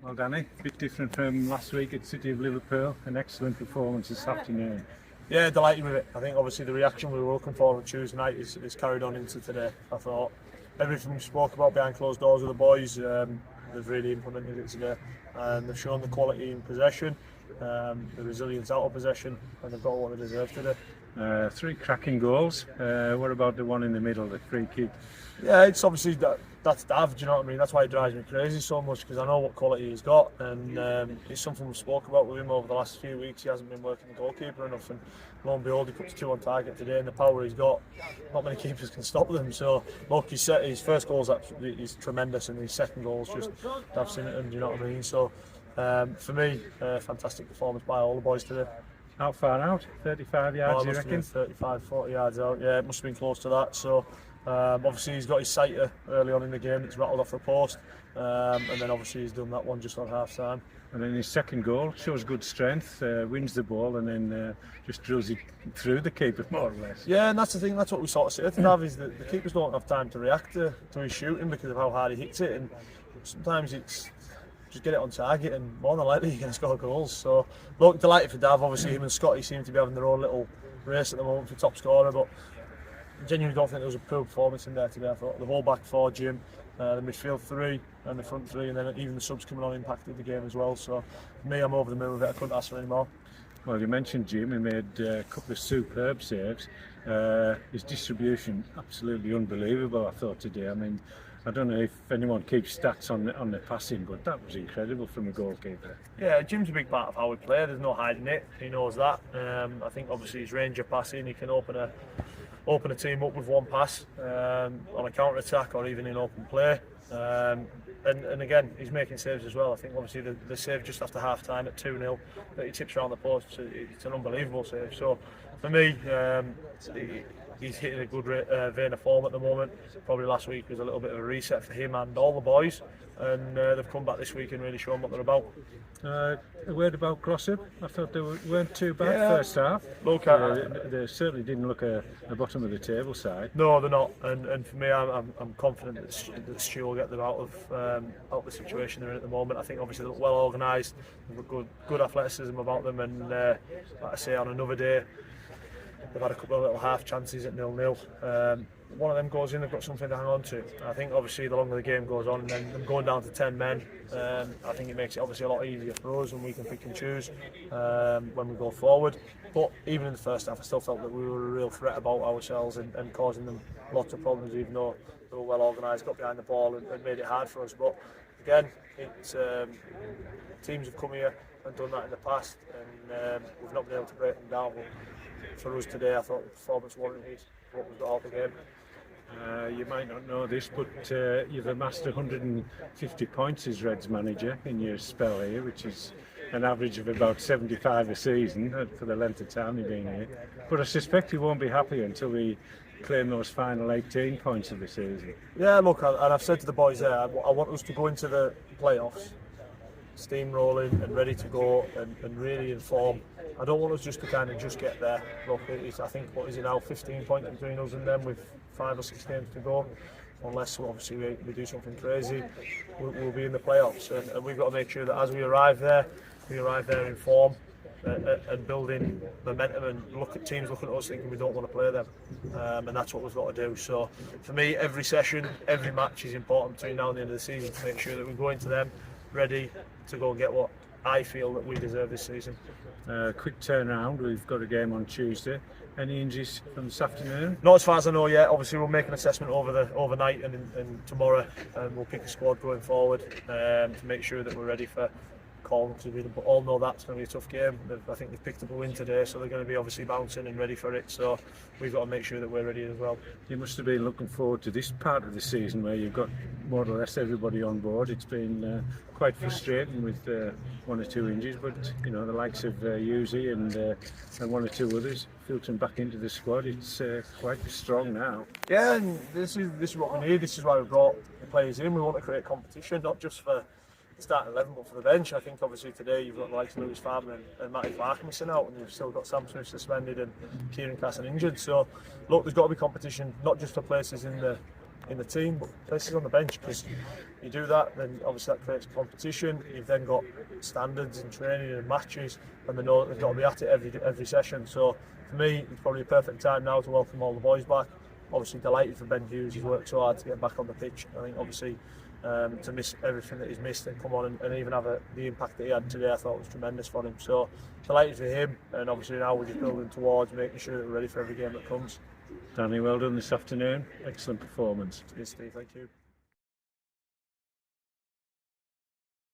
Well, Danny, a bit different from last week at City of Liverpool. An excellent performance this afternoon. Yeah, delighted with it. I think obviously the reaction we were looking for on Tuesday night is carried on into today. I thought everything we spoke about behind closed doors with the boys, they've really implemented it today. And they've shown the quality in possession, the resilience out of possession, and they've got what they deserve today. 3 cracking goals. What about the one in the middle, the free kick? Yeah, it's obviously that's Dav, do you know what I mean? That's why it drives me crazy so much, because I know what quality he's got, and it's something we've spoke about with him over the last few weeks. He hasn't been working the goalkeeper enough, and lo and behold, he puts 2 on target today, and the power he's got, not many keepers can stop them. So look, his first goal's absolutely is tremendous, and his second goal's just Dav's in it, and do you know what I mean? So for me, fantastic performance by all the boys today. How far out? 35 yards, you reckon? 35, 40 yards out. Yeah, it must have been close to that. So obviously he's got his sighter early on in the game. It's rattled off the post, and then obviously he's done that one just on half time. And then his second goal shows good strength, wins the ball, and then just drills it through the keeper, more or less. Yeah, and that's the thing. That's what we sort of say to Dav, is that the keepers don't have time to react to his shooting because of how hard he hits it, and sometimes it's just get it on target, and more than likely you're going to score goals. So look, delighted for Dav. Obviously him and Scotty seem to be having their own little race at the moment for top scorer, but I genuinely don't think there was a poor performance in there today. I thought the whole back 4, Jim, the midfield 3 and the front 3, and then even the subs coming on impacted the game as well. So for me, I'm over the moon with it. I couldn't ask for any more. Well, you mentioned Jim. He made a couple of superb saves. His distribution absolutely unbelievable, I thought, today. I mean, I don't know if anyone keeps stats on the passing, but that was incredible from a goalkeeper. Yeah, Jim's a big part of how we play. There's no hiding it. He knows that. I think obviously his range of passing, he can open a team up with one pass on a counter attack or even in open play. And again, he's making saves as well. I think obviously the save just after half time at 2-0 that he tips around the post, it's an unbelievable save. So for me, he's hitting a good vein of form at the moment. Probably last week was a little bit of a reset for him and all the boys, and they've come back this week and really shown what they're about. A word about Glossop. I thought they weren't too bad first half. Look, they certainly didn't look at the bottom of the table side. No, they're not. And for me, I'm confident that Stu will get them out of the situation they're in at the moment. I think obviously they're well organised, they've got good athleticism about them, and like I say, on another day, they've had a couple of little half chances at 0-0. One of them goes in, they've got something to hang on to. I think obviously the longer the game goes on, and then them going down to 10 men, I think it makes it obviously a lot easier for us, and we can pick and choose when we go forward. But even in the first half, I still felt that we were a real threat about ourselves and causing them lots of problems, even though they were well organised, got behind the ball and made it hard for us. But again, it's teams have come here and done that in the past, and we've not been able to break them down. But for us today, I thought the performance warranted what we've got out of the game. You might not know this, but you've amassed 150 points as Reds manager in your spell here, which is an average of about 75 a season for the length of time you've been here. But I suspect you won't be happy until we claim those final 18 points of the season. Yeah, look, and I've said to the boys there, I want us to go into the playoffs steamrolling and ready to go and really inform. I don't want us just to kind of just get there. Look, I think, what is it now, 15 points between us and them with 5 or 6 games to go. Unless obviously we do something crazy, we'll be in the playoffs, and we've got to make sure that as we arrive there in form and building momentum, and look at teams looking at us thinking we don't want to play them, and that's what we've got to do. So for me, every session, every match is important between now and the end of the season to make sure that we go into them ready to go and get what I feel that we deserve this season. Quick turnaround, we've got a game on Tuesday. Any injuries from this afternoon? Not as far as I know yet. Obviously we'll make an assessment overnight and tomorrow, and we'll pick a squad going forward to make sure that we're ready for Colin, because we all know that's going to be a tough game. I think they've picked up a win today, so they're going to be obviously bouncing and ready for it. So we've got to make sure that we're ready as well. You must have been looking forward to this part of the season where you've got more or less everybody on board. It's been quite frustrating with 1 or 2 injuries, but you know, the likes of Yuzi and 1 or 2 others filtering back into the squad. It's quite strong now. Yeah, and this is what we need. This is why we brought the players in. We want to create competition, not just for starting 11 but for the bench. I think obviously today you've got the likes of Lewis Farmer and Matty Clark missing out, and you've still got Sam Smith suspended and Kieran Casson injured. So look, there's got to be competition, not just for places in the in the team, but places on the bench, because you do that, then obviously that creates competition. You've then got standards in training and matches, and they know that they've got to be at it every session. So for me, it's probably a perfect time now to welcome all the boys back. Obviously delighted for Ben Hughes. He's worked so hard to get back on the pitch. I think obviously to miss everything that he's missed and come on and even have the impact that he had today, I thought was tremendous for him. So delighted for him, and obviously now we're just building towards making sure that we're ready for every game that comes. Danny, well done this afternoon. Excellent performance. Cheers, Steve. Thank you.